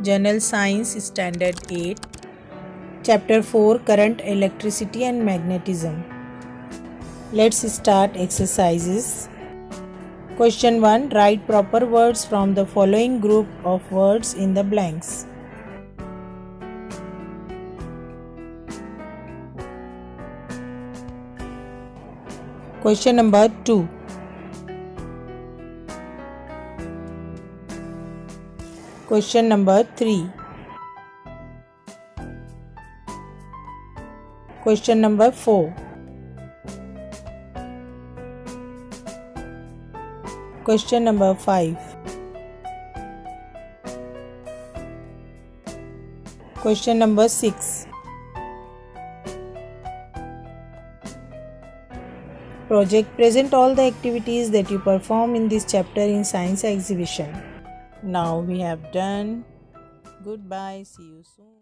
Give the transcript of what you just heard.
General Science Standard 8, Chapter 4, Current Electricity and Magnetism. Let's start exercises. Question 1. Write proper words from the following group of words in the blanks. Question number 2. Question number 3. Question number 4. Question number 5. Question number 6. Project. Present all the activities that you perform in this chapter in science exhibition. Now we have done. Goodbye. See you soon.